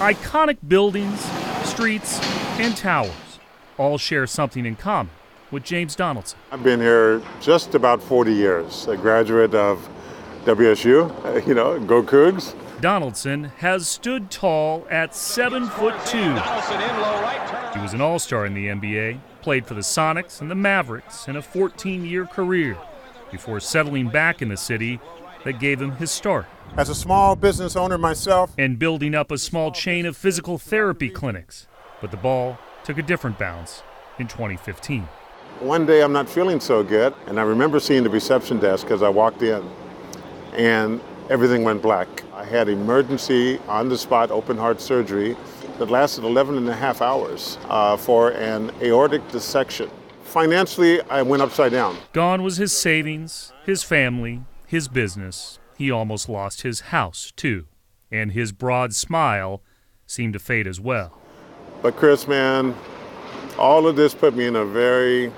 Iconic buildings, streets, and towers all share something in common with James Donaldson. I've been here just about 40 years, a graduate of WSU, go Cougs. Donaldson has stood tall at 7'2". He was an all-star in the NBA, played for the Sonics and the Mavericks in a 14-year career before settling back in the city that gave him his start. As a small business owner myself, and building up a small chain of physical therapy clinics. But the ball took a different bounce in 2015. One day I'm not feeling so good, and I remember seeing the reception desk as I walked in, and everything went black. I had emergency, on-the-spot open heart surgery that lasted 11 and a half hours for an aortic dissection. Financially, I went upside down. Gone was his savings, his family, his business. He almost lost his house, too. And his broad smile seemed to fade as well. But Chris, man, all of this put me in a very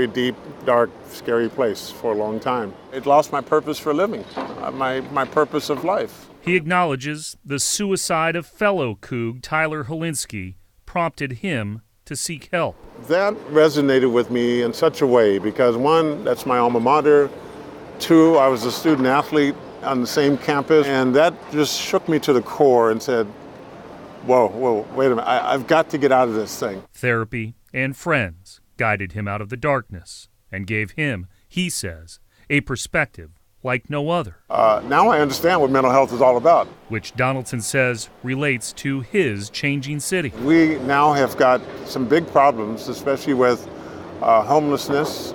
deep, dark, scary place for a long time. It lost my purpose for living, my purpose of life. He acknowledges the suicide of fellow Coug Tyler Hilinski prompted him to seek help. That resonated with me in such a way because, one, that's my alma mater. Two, I was a student athlete on the same campus, and that just shook me to the core and said, whoa, wait a minute, I've got to get out of this thing. Therapy and friends guided him out of the darkness and gave him, he says, a perspective like no other. Now I understand what mental health is all about. Which Donaldson says relates to his changing city. We now have got some big problems, especially with homelessness,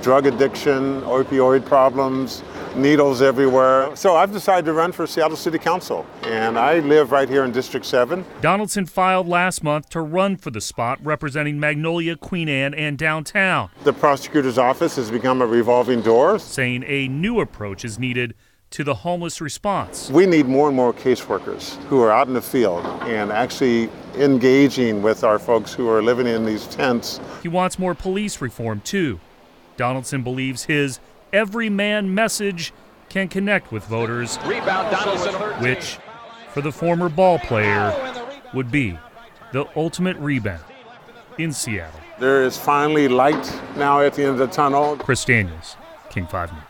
drug addiction, opioid problems, needles everywhere. So I've decided to run for Seattle City Council, and I live right here in District 7. Donaldson filed last month to run for the spot representing Magnolia, Queen Anne, and downtown. The prosecutor's office has become a revolving door, saying a new approach is needed to the homeless response. We need more and more caseworkers who are out in the field and actually engaging with our folks who are living in these tents. He wants more police reform, too. Donaldson believes his everyman message can connect with voters, which, for the former ball player, would be the ultimate rebound in Seattle. There is finally light now at the end of the tunnel. Chris Daniels, King 5 News.